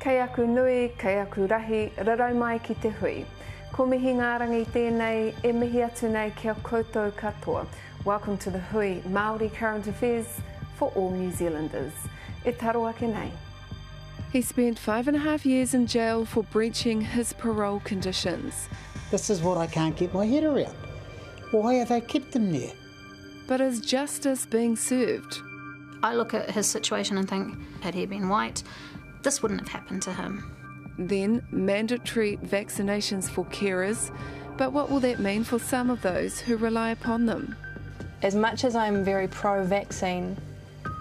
Kei aku nui, kei aku rahi, rarau mai ki te hui. Ko mihi ngā rangi tēnei, e mihi atu nei kia koutou katoa. Welcome to the Hui Māori Current Affairs for all New Zealanders. E taro ake nei. He spent 5.5 years in jail for breaching his parole conditions. This is what I can't get my head around. Why have they kept him there? But is justice being served? I look at his situation and think, had he been white, this wouldn't have happened to him. Then mandatory vaccinations for carers, but what will that mean for some of those who rely upon them? As much as I'm very pro-vaccine,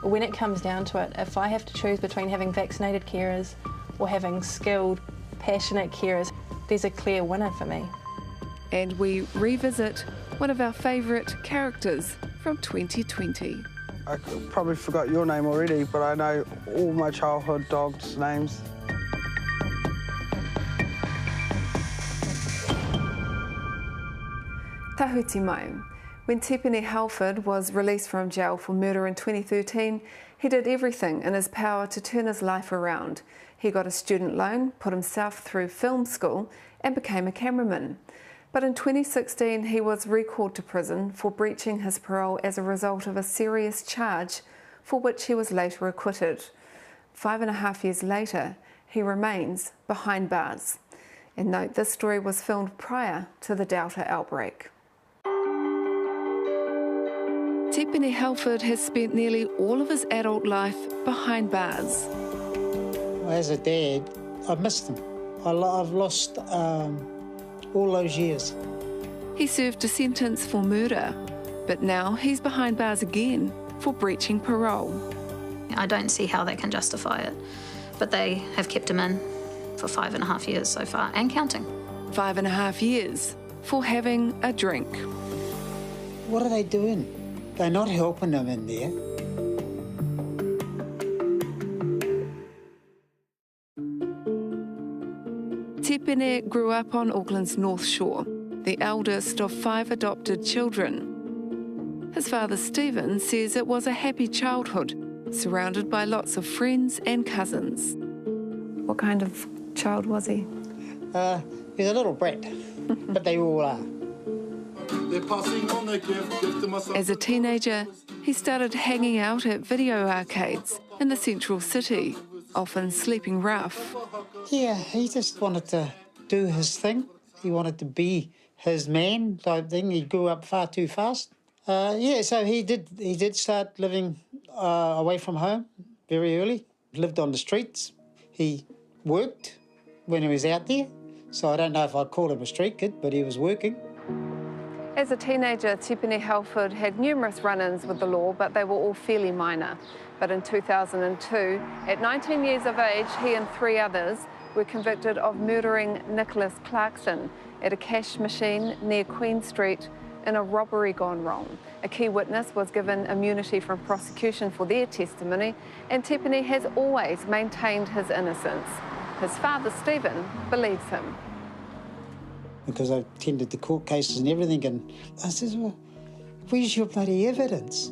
when it comes down to it, if I have to choose between having vaccinated carers or having skilled, passionate carers, there's a clear winner for me. And we revisit one of our favourite characters from 2020. I probably forgot your name already, but I know all my childhood dogs' names. Tahuti mai. When Tipene Halford was released from jail for murder in 2013, he did everything in his power to turn his life around. He got a student loan, put himself through film school and became a cameraman. But in 2016 he was recalled to prison for breaching his parole as a result of a serious charge for which he was later acquitted. 5.5 years later, he remains behind bars. And note, this story was filmed prior to the Delta outbreak. Tipene Halford has spent nearly all of his adult life behind bars. As a dad, I missed them. I've lost all those years. He served a sentence for murder, but now he's behind bars again for breaching parole. I don't see how they can justify it, but they have kept him in for 5.5 years so far, and counting. 5.5 years for having a drink. What are they doing? They're not helping him in there. Tipene grew up on Auckland's North Shore, the eldest of 5 adopted children. His father Stephen says it was a happy childhood, surrounded by lots of friends and cousins. What kind of child was he? He's a little brat, but they all are. As a teenager, he started hanging out at video arcades in the central city, often sleeping rough. Yeah, he just wanted to do his thing. He wanted to be his man type thing. He grew up far too fast. So he did start living away from home very early. Lived on the streets. He worked when he was out there. So I don't know if I'd call him a street kid, but he was working. As a teenager, Tipene Halford had numerous run-ins with the law, but they were all fairly minor. But in 2002, at 19 years of age, he and 3 others were convicted of murdering Nicholas Clarkson at a cash machine near Queen Street in a robbery gone wrong. A key witness was given immunity from prosecution for their testimony, and Tipene has always maintained his innocence. His father, Stephen, believes him. Because I attended the court cases and everything, and I says, well, where's your bloody evidence?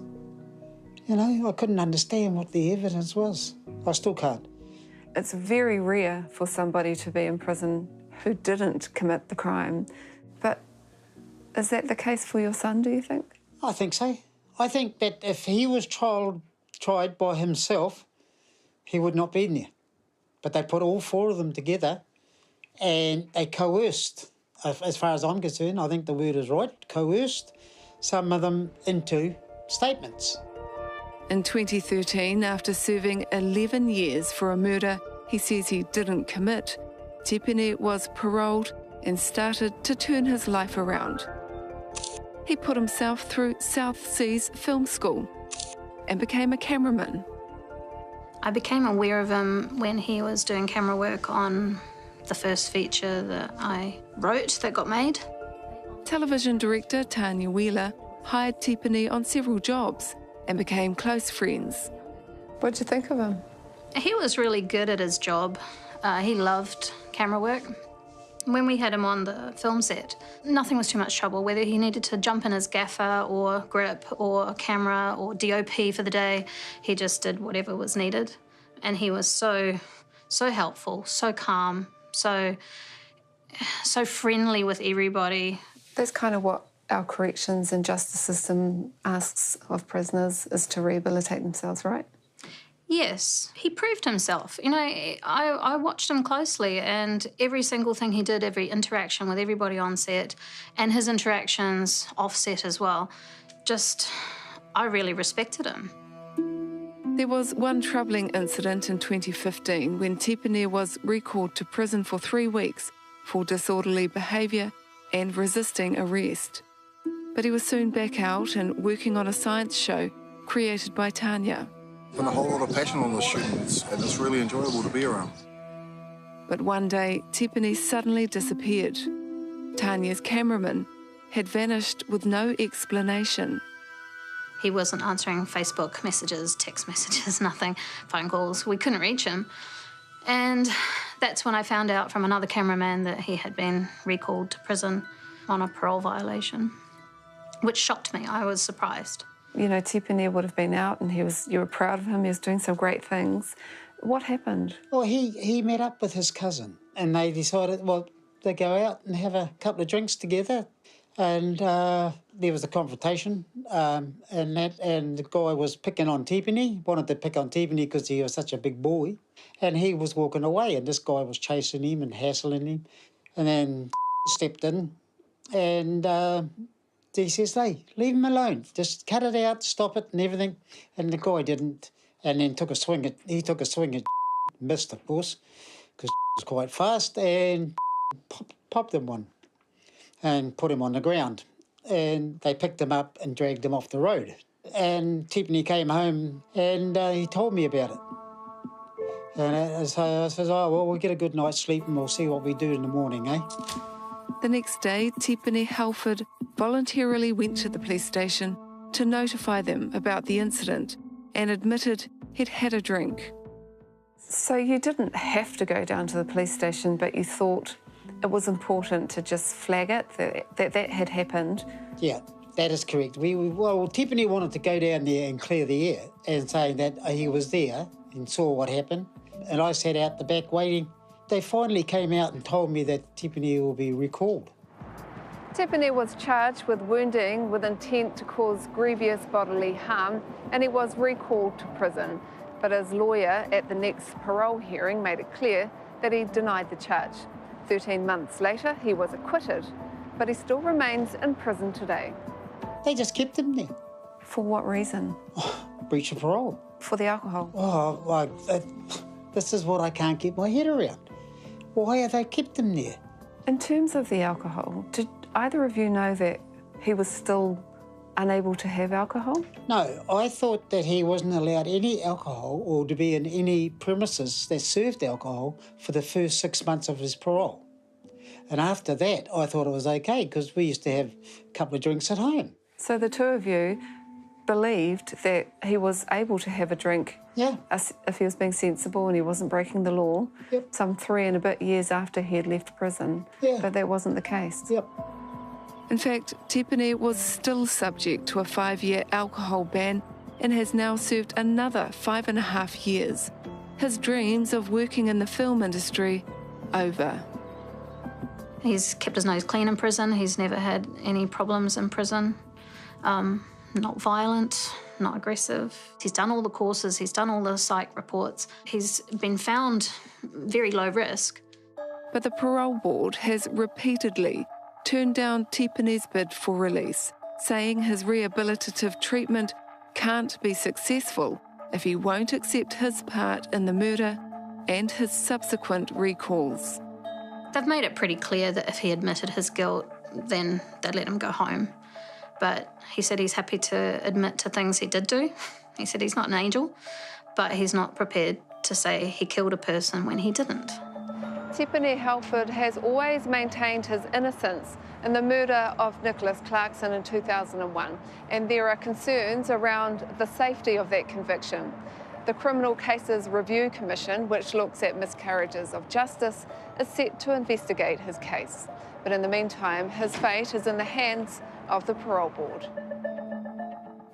You know, I couldn't understand what the evidence was. I still can't. It's very rare for somebody to be in prison who didn't commit the crime. But is that the case for your son, do you think? I think so. I think that if he was tried by himself, he would not be in there. But they put all 4 of them together and they coerced, as far as I'm concerned, I think the word is right, coerced some of them into statements. In 2013, after serving 11 years for a murder he says he didn't commit, Tipene was paroled and started to turn his life around. He put himself through South Seas Film School and became a cameraman. I became aware of him when he was doing camera work on the first feature that I wrote that got made. Television director Tanya Wheeler hired Tipene on several jobs and became close friends. What did you think of him? He was really good at his job. He loved camera work. When we had him on the film set, nothing was too much trouble, whether he needed to jump in his gaffer or grip or camera or DOP for the day, he just did whatever was needed. And he was so so helpful, so calm, so friendly with everybody. That's kind of what our corrections and justice system asks of prisoners, is to rehabilitate themselves, right? Yes, he proved himself. You know, I watched him closely, and every single thing he did, every interaction with everybody on set, and his interactions off set as well, I really respected him. There was one troubling incident in 2015 when Tipene was recalled to prison for 3 weeks for disorderly behaviour and resisting arrest. But he was soon back out and working on a science show created by Tanya. Been a whole lot of passion on the shooting, and it's really enjoyable to be around. But one day, Tipene suddenly disappeared. Tanya's cameraman had vanished with no explanation. He wasn't answering Facebook messages, text messages, nothing, phone calls. We couldn't reach him. And that's when I found out from another cameraman that he had been recalled to prison on a parole violation, which shocked me. I was surprised. You know, Tipene would have been out and you were proud of him, he was doing some great things. What happened? Well, he met up with his cousin and they decided, well, they go out and have a couple of drinks together. And there was a confrontation and the guy was picking on Tipene, wanted to pick on Tipene because he was such a big boy. And he was walking away and this guy was chasing him and hassling him. And then stepped in and he says, hey, leave him alone. Just cut it out, stop it and everything. And the guy didn't. And then he took a swing at missed, of course, because was quite fast, and popped him one and put him on the ground. And they picked him up and dragged him off the road. And Tipene came home and he told me about it. And so I says, oh, well, we'll get a good night's sleep and we'll see what we do in the morning, eh? The next day, Tipene Halford voluntarily went to the police station to notify them about the incident and admitted he'd had a drink. So you didn't have to go down to the police station, but you thought it was important to just flag it, that had happened? Yeah, that is correct. Well, Tipene wanted to go down there and clear the air and saying that he was there and saw what happened. And I sat out the back waiting. They finally came out and told me that Tipene will be recalled. Tipene was charged with wounding with intent to cause grievous bodily harm, and he was recalled to prison. But his lawyer at the next parole hearing made it clear that he denied the charge. 13 months later, he was acquitted, but he still remains in prison today. They just kept him there. For what reason? Oh, breach of parole. For the alcohol? Oh, this is what I can't get my head around. Why have they kept him there? In terms of the alcohol, did either of you know that he was still unable to have alcohol? No, I thought that he wasn't allowed any alcohol or to be in any premises that served alcohol for the first 6 months of his parole. And after that, I thought it was okay because we used to have a couple of drinks at home. So the two of you believed that he was able to have a drink, yeah, if he was being sensible and he wasn't breaking the law, yep, some 3 and a bit years after he had left prison. Yeah. But that wasn't the case. Yep. In fact, Tipene was still subject to a 5-year alcohol ban and has now served another 5.5 years. His dreams of working in the film industry over. He's kept his nose clean in prison. He's never had any problems in prison. Not violent, not aggressive. He's done all the courses, he's done all the psych reports. He's been found very low risk. But the parole board has repeatedly turned down Tipene's bid for release, saying his rehabilitative treatment can't be successful if he won't accept his part in the murder and his subsequent recalls. They've made it pretty clear that if he admitted his guilt, then they'd let him go home. But he said he's happy to admit to things he did do. He said he's not an angel, but he's not prepared to say he killed a person when he didn't. Tipene Halford has always maintained his innocence in the murder of Nicholas Clarkson in 2001, and there are concerns around the safety of that conviction. The Criminal Cases Review Commission, which looks at miscarriages of justice, is set to investigate his case. But in the meantime, his fate is in the hands of the parole board.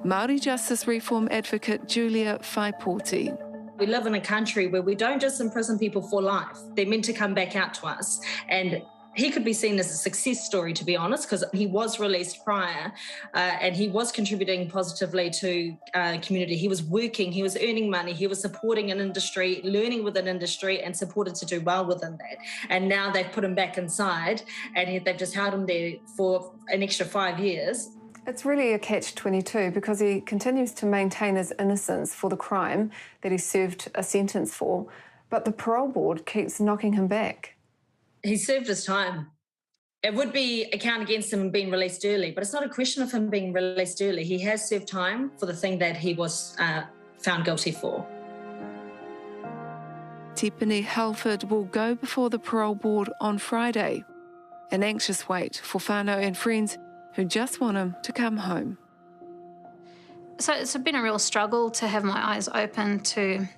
Māori justice reform advocate Julia Whaiporti. We live in a country where we don't just imprison people for life. They're meant to come back out to us. And he could be seen as a success story, to be honest, because he was released prior and he was contributing positively to community. He was working, he was earning money, he was supporting an industry, learning within industry and supported to do well within that. And now they've put him back inside and they've just held him there for an extra 5 years. It's really a catch-22 because he continues to maintain his innocence for the crime that he served a sentence for, but the parole board keeps knocking him back. He served his time. It would be a count against him being released early, but it's not a question of him being released early. He has served time for the thing that he was found guilty for. Tipene Halford will go before the parole board on Friday. An anxious wait for whānau and friends who just want him to come home. So it's been a real struggle to have my eyes open to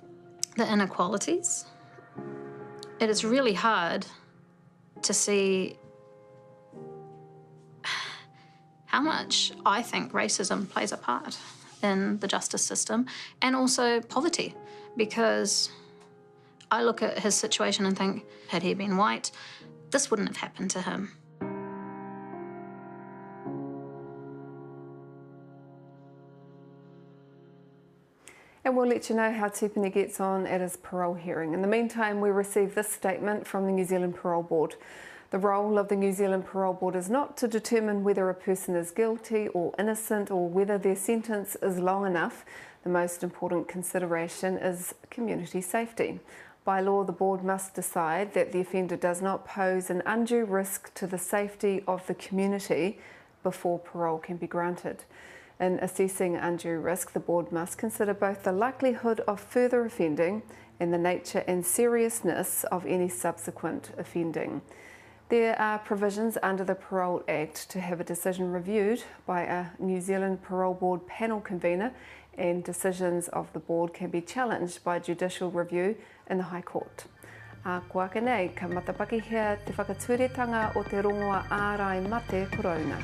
the inequalities. It is really hard to see how much I think racism plays a part in the justice system and also poverty, because I look at his situation and think, had he been white, this wouldn't have happened to him. And we'll let you know how Tipene gets on at his parole hearing. In the meantime, we received this statement from the New Zealand Parole Board. The role of the New Zealand Parole Board is not to determine whether a person is guilty or innocent or whether their sentence is long enough. The most important consideration is community safety. By law, the board must decide that the offender does not pose an undue risk to the safety of the community before parole can be granted. In assessing undue risk, the board must consider both the likelihood of further offending and the nature and seriousness of any subsequent offending. There are provisions under the Parole Act to have a decision reviewed by a New Zealand Parole Board panel convener, and decisions of the board can be challenged by judicial review in the High Court. A kua nei, ka matapakihia te whakaturetanga o te rongoa ārai mate kuraunga.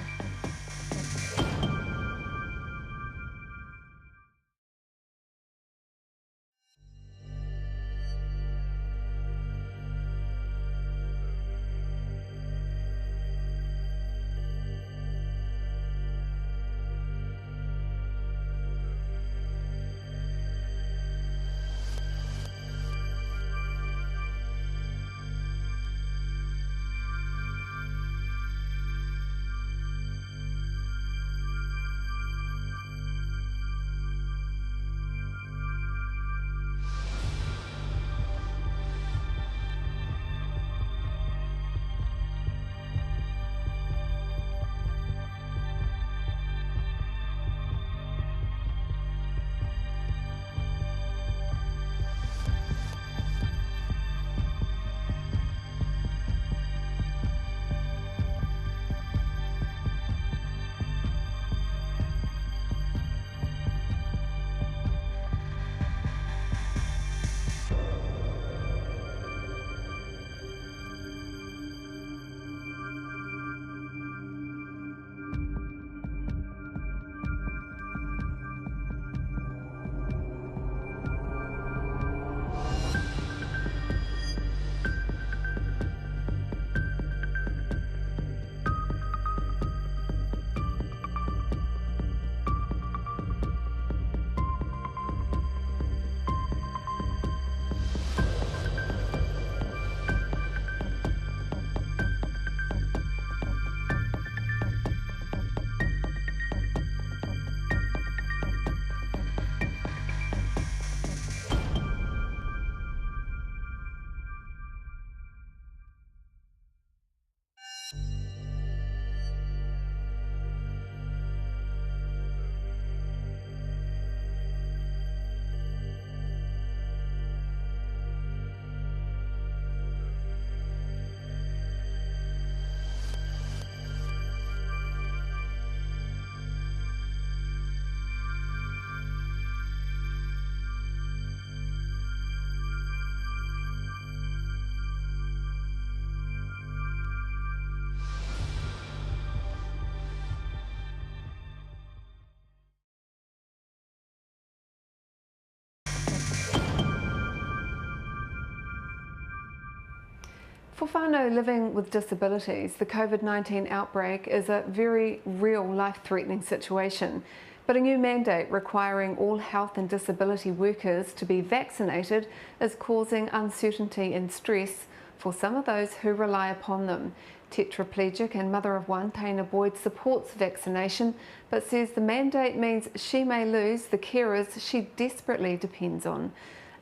For whānau living with disabilities, the COVID-19 outbreak is a very real life-threatening situation. But a new mandate requiring all health and disability workers to be vaccinated is causing uncertainty and stress for some of those who rely upon them. Tetraplegic and mother of one, Taina Boyd supports vaccination, but says the mandate means she may lose the carers she desperately depends on.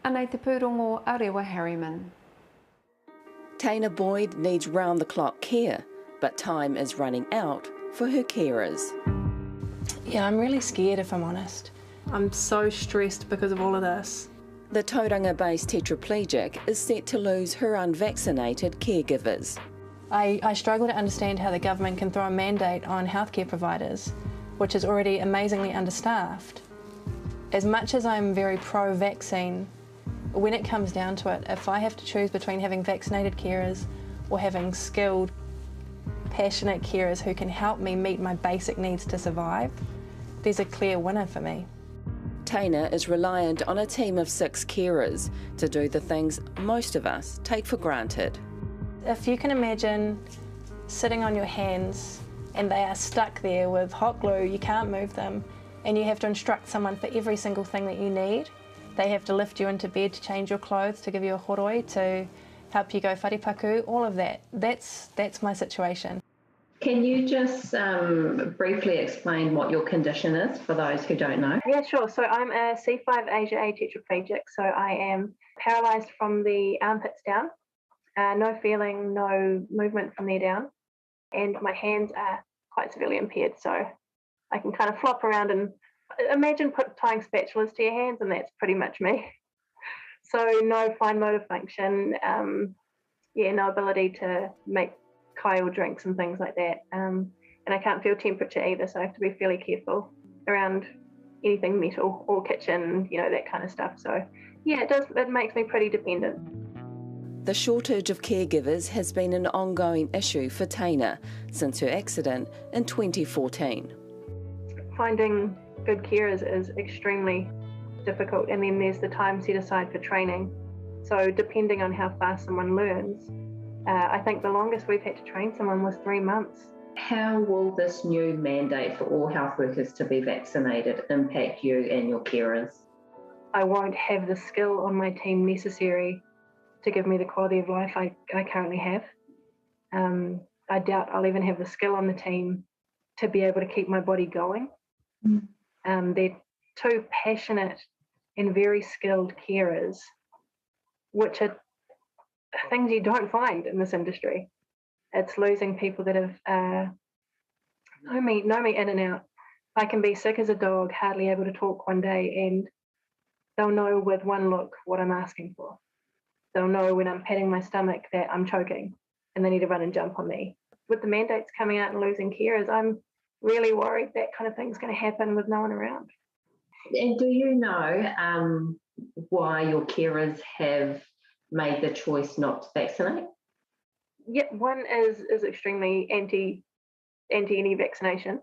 Anei te pūrongo Arewa Harriman. Taina Boyd needs round-the-clock care, but time is running out for her carers. Yeah, I'm really scared if I'm honest. I'm so stressed because of all of this. The Tauranga-based tetraplegic is set to lose her unvaccinated caregivers. I struggle to understand how the government can throw a mandate on healthcare providers, which is already amazingly understaffed. As much as I'm very pro-vaccine, when it comes down to it, if I have to choose between having vaccinated carers or having skilled, passionate carers who can help me meet my basic needs to survive, there's a clear winner for me. Taina is reliant on a team of 6 carers to do the things most of us take for granted. If you can imagine sitting on your hands and they are stuck there with hot glue, you can't move them, and you have to instruct someone for every single thing that you need. They have to lift you into bed to change your clothes, to give you a horoi, to help you go wharipaku, all of that. That's my situation. Can you just briefly explain what your condition is for those who don't know? Yeah, sure. So I'm a C5 Asia A tetraplegic, so I am paralysed from the armpits down, no feeling, no movement from there down, and my hands are quite severely impaired, so I can kind of flop around and imagine tying spatulas to your hands, and that's pretty much me. So no fine motor function, no ability to make kyle drinks and things like that. And I can't feel temperature either, so I have to be fairly careful around anything metal or kitchen, that kind of stuff. So yeah, it makes me pretty dependent. The shortage of caregivers has been an ongoing issue for Taina since her accident in 2014. Finding good carers is extremely difficult, and then there's the time set aside for training. So depending on how fast someone learns, I think the longest we've had to train someone was 3 months. How will this new mandate for all health workers to be vaccinated impact you and your carers? I won't have the skill on my team necessary to give me the quality of life I currently have. I doubt I'll even have the skill on the team to be able to keep my body going. They're 2 passionate and very skilled carers, which are things you don't find in this industry. It's losing people that have know me in and out. I can be sick as a dog, hardly able to talk one day, and they'll know with one look what I'm asking for. They'll know when I'm patting my stomach that I'm choking and they need to run and jump on me. With the mandates coming out and losing carers, I'm really worried that kind of thing's going to happen with no one around. And do you know why your carers have made the choice not to vaccinate? Yeah, one is extremely anti any vaccination.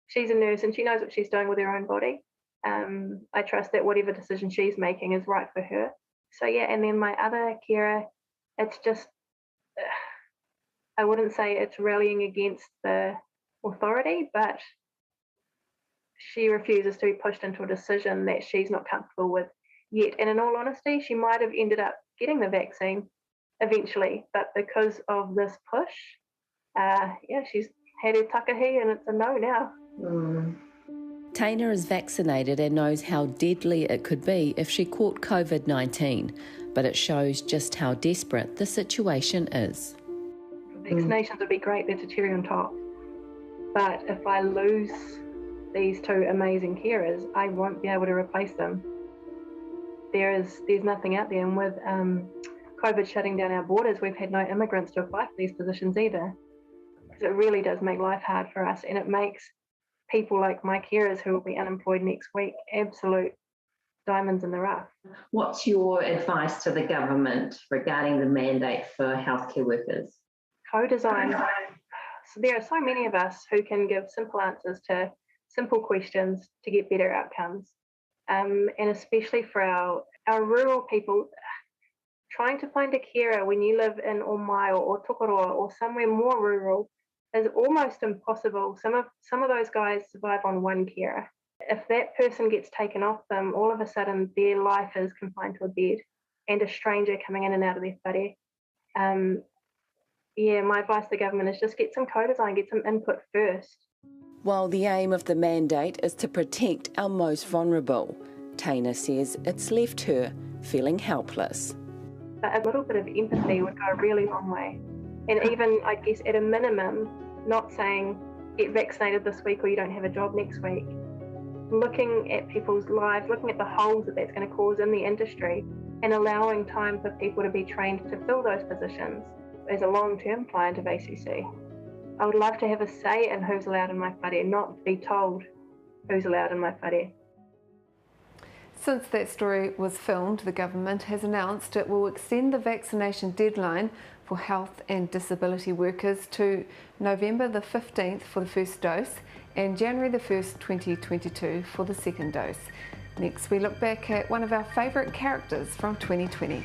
She's a nurse and she knows what she's doing with her own body. I trust that whatever decision she's making is right for her. So yeah, and then my other carer, it's just, I wouldn't say it's rallying against the authority, but she refuses to be pushed into a decision that she's not comfortable with yet. And in all honesty, she might have ended up getting the vaccine eventually, but because of this push, she's had her takahi and it's a no now. Taina is vaccinated and knows how deadly it could be if she caught COVID-19, but it shows just how desperate the situation is. Vaccinations would be great, that's a cherry on top. But if I lose these 2 amazing carers, I won't be able to replace them. There's nothing out there, and with COVID shutting down our borders, we've had no immigrants to apply for these positions either. Because it really does make life hard for us, and it makes people like my carers who will be unemployed next week absolute diamonds in the rough. What's your advice to the government regarding the mandate for healthcare workers? Co-design. So there are so many of us who can give simple answers to simple questions to get better outcomes. And especially for our rural people, Trying to find a carer when you live in Omai or Tokoroa or somewhere more rural is almost impossible. Some of those guys survive on one carer. If that person gets taken off them, all of a sudden their life is confined to a bed and a stranger coming in and out of their whare. My advice to the government is just get some co-design, get some input first. While the aim of the mandate is to protect our most vulnerable, Taina says it's left her feeling helpless. A little bit of empathy would go a really long way. And even, I guess, at a minimum, not saying get vaccinated this week or you don't have a job next week. Looking at people's lives, looking at the holes that that's going to cause in the industry and allowing time for people to be trained to fill those positions as a long-term client of ACC. I would love to have a say in who's allowed in my whare, not be told who's allowed in my whare. Since that story was filmed, the government has announced it will extend the vaccination deadline for health and disability workers to November the 15th for the first dose and January the 1st, 2022 for the second dose. Next, we look back at one of our favourite characters from 2020.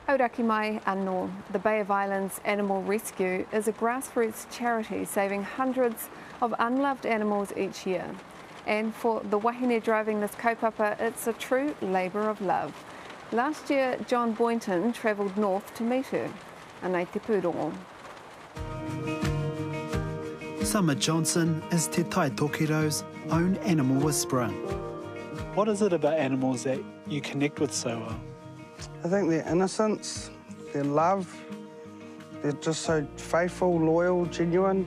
Auraki mai anō. The Bay of Islands Animal Rescue is a grassroots charity saving hundreds of unloved animals each year. And for the wahine driving this kaupapa, it's a true labour of love. Last year, John Boynton travelled north to meet her. Anei te pūrongo. Summer Johnson is Te Tai Tokiro's own animal whisperer. What is it about animals that you connect with so well? I think their innocence, their love, they're just so faithful, loyal, genuine.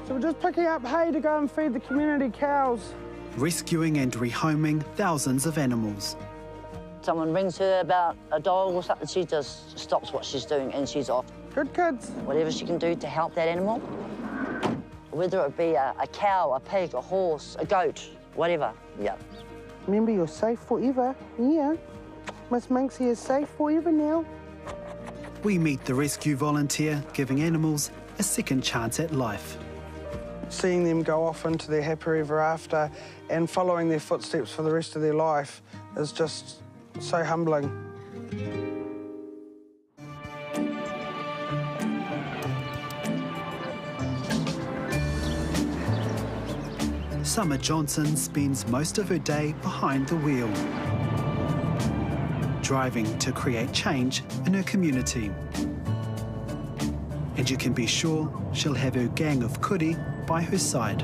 So we're just picking up hay to go and feed the community cows. Rescuing and rehoming thousands of animals. Someone rings her about a dog or something, she just stops what she's doing and she's off. Good kids. Whatever she can do to help that animal, whether it be a cow, a pig, a horse, a goat, whatever, yeah. Remember, you're safe forever, yeah. Miss Minxie is safe forever now. We meet the rescue volunteer giving animals a second chance at life. Seeing them go off into their happy ever after and following their footsteps for the rest of their life is just so humbling. Summer Johnson spends most of her day behind the wheel, driving to create change in her community. And you can be sure she'll have her gang of kuri by her side.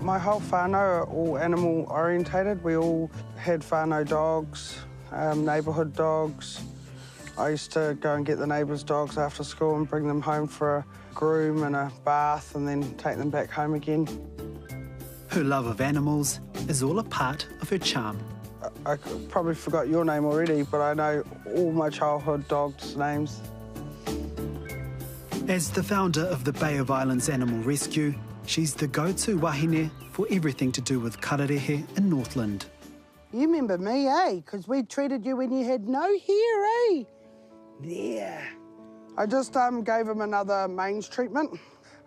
My whole whānau are all animal orientated. We all had whānau dogs, neighbourhood dogs. I used to go and get the neighbours' dogs after school and bring them home for a groom and a bath and then take them back home again. Her love of animals is all a part of her charm. I probably forgot your name already, but I know all my childhood dogs' names. As the founder of the Bay of Islands Animal Rescue, she's the go-to wahine for everything to do with kararehe in Northland. You remember me, eh? Because we treated you when you had no hair, eh? Yeah. I just gave him another mange treatment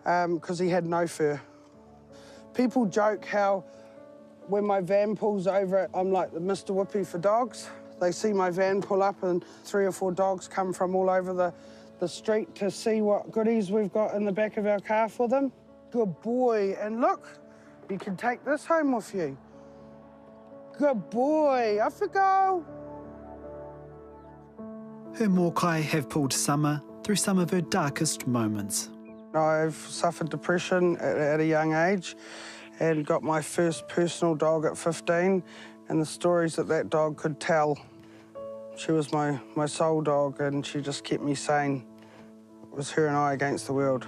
because he had no fur. People joke how when my van pulls over, I'm like the Mr. Whoopi for dogs. They see my van pull up and 3 or 4 dogs come from all over the street to see what goodies we've got in the back of our car for them. Good boy. And look, you can take this home with you. Good boy. Off you go. Her mokai have pulled Summer through some of her darkest moments. I've suffered depression at a young age and got my first personal dog at 15, and the stories that dog could tell. She was my soul dog, and she just kept me sane. It was her and I against the world.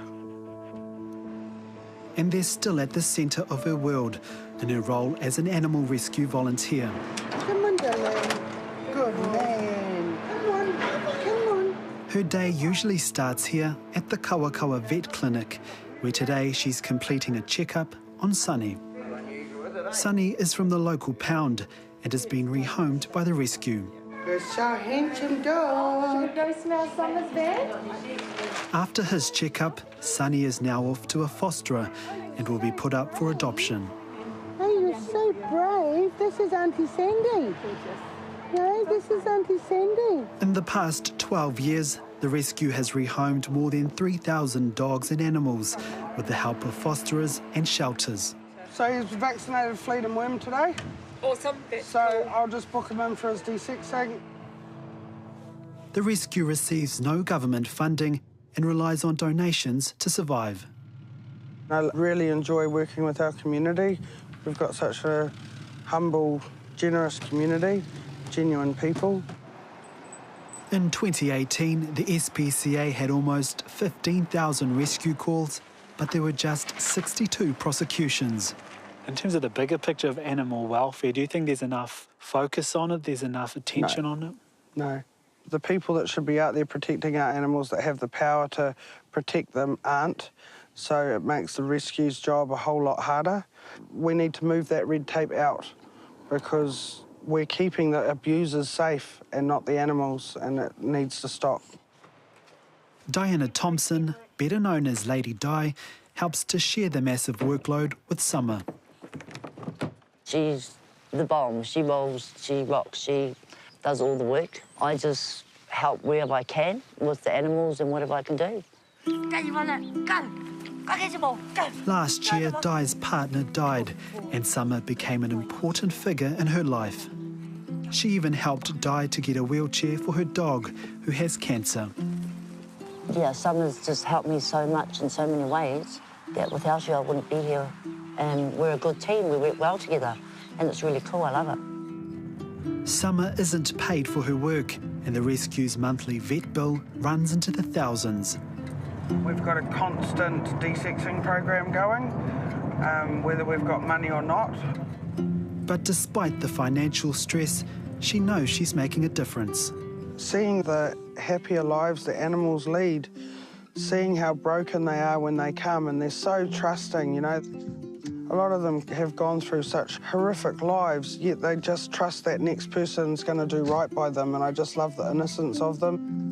And they're still at the centre of her world in her role as an animal rescue volunteer. Come on, darling. Good man. Come on, come on. Her day usually starts here at the Kawakawa Vet Clinic, where today she's completing a checkup on Sunny. Sunny is from the local pound and has been rehomed by the rescue. You're so handsome dog. Should we go smell Summer's bed? After his checkup, Sunny is now off to a fosterer and will be put up for adoption. Oh, you're so brave. This is Auntie Sandy. No, this is Auntie Sandy. In the past 12 years, the rescue has rehomed more than 3,000 dogs and animals with the help of fosterers and shelters. So he's vaccinated flea and worm today. Awesome. So I'll just book him in for his desexing. The rescue receives no government funding and relies on donations to survive. I really enjoy working with our community. We've got such a humble, generous community, genuine people. In 2018, the SPCA had almost 15,000 rescue calls, but there were just 62 prosecutions. In terms of the bigger picture of animal welfare, do you think there's enough focus on it, there's enough attention on it? No. The people that should be out there protecting our animals that have the power to protect them aren't, so it makes the rescue's job a whole lot harder. We need to move that red tape out because we're keeping the abusers safe and not the animals, and it needs to stop. Diana Thompson, better known as Lady Di, helps to share the massive workload with Summer. She's the bomb. She rolls, she rocks, she does all the work. I just help wherever I can with the animals and whatever I can do. Go, you want it. Go. Go get your ball. Go. Last year, Di's partner died, and Summer became an important figure in her life. She even helped Di to get a wheelchair for her dog, who has cancer. Yeah, Summer's just helped me so much in so many ways that without you I wouldn't be here. And we're a good team, we work well together, and it's really cool, I love it. Summer isn't paid for her work, and the rescue's monthly vet bill runs into the thousands. We've got a constant desexing program going, whether we've got money or not. But despite the financial stress, she knows she's making a difference. Seeing the happier lives the animals lead, seeing how broken they are when they come, and they're so trusting, you know. A lot of them have gone through such horrific lives, yet they just trust that next person's going to do right by them, and I just love the innocence of them.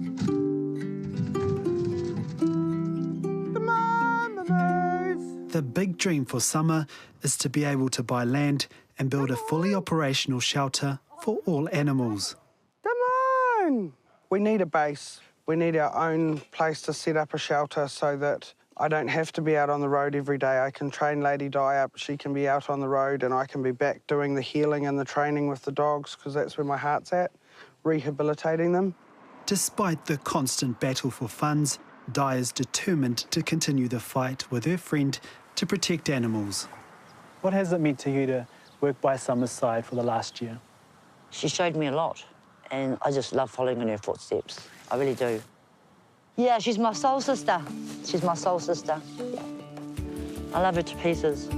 The big dream for Summer is to be able to buy land and build a fully operational shelter for all animals. Come on! We need a base. We need our own place to set up a shelter so that I don't have to be out on the road every day. I can train Lady Di up, she can be out on the road, and I can be back doing the healing and the training with the dogs, because that's where my heart's at, rehabilitating them. Despite the constant battle for funds, Di is determined to continue the fight with her friend to protect animals. What has it meant to you to work by Summer's side for the last year? She showed me a lot, and I just love following in her footsteps. I really do. Yeah, she's my soul sister. She's my soul sister. Yeah. I love her to pieces.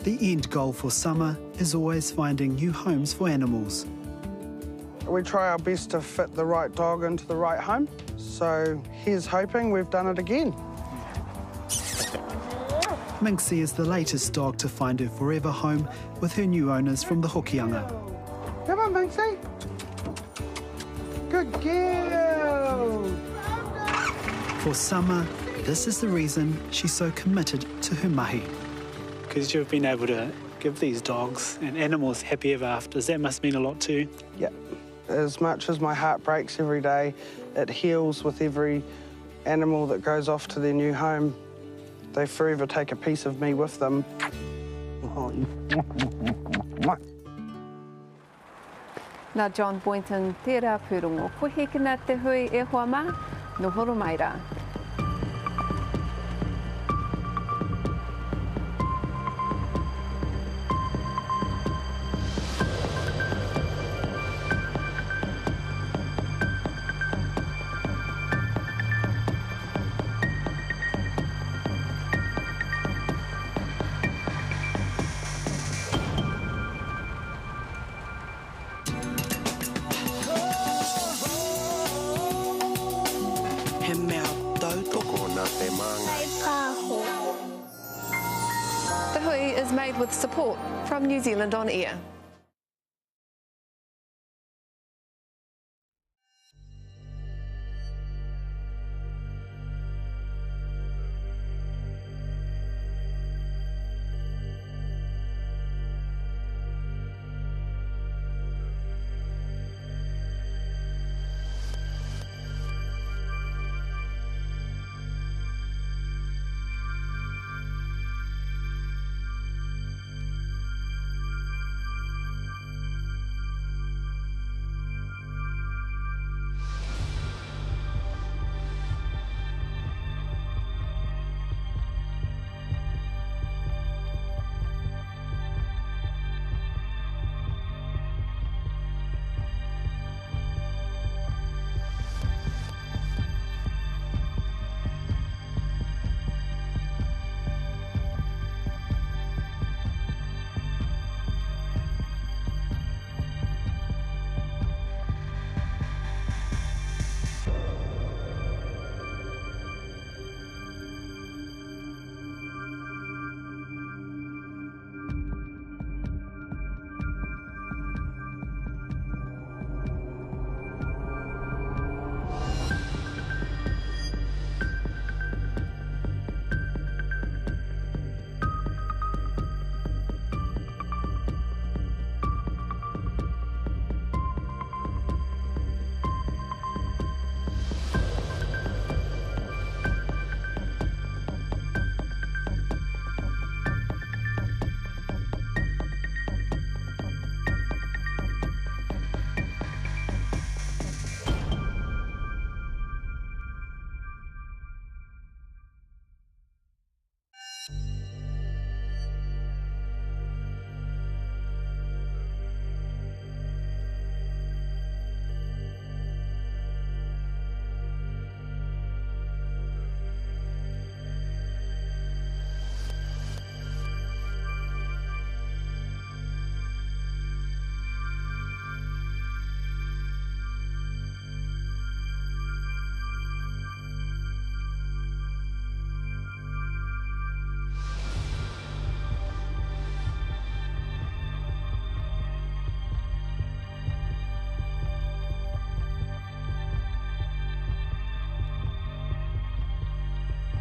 The end goal for Summer is always finding new homes for animals. We try our best to fit the right dog into the right home. So here's hoping we've done it again. Minxie is the latest dog to find her forever home with her new owners from the Hokianga. Come on, Minxie. Good girl. For Summer, this is the reason she's so committed to her mahi. Because you've been able to give these dogs and animals happy ever afters, that must mean a lot too. Yeah. As much as my heart breaks every day, it heals with every animal that goes off to their new home. They forever take a piece of me with them. Nā John Boynton, tērā pūrongo. Ko heke nā te hui e hoa mā, no horo mai rā. The hui is made with support from New Zealand On Air.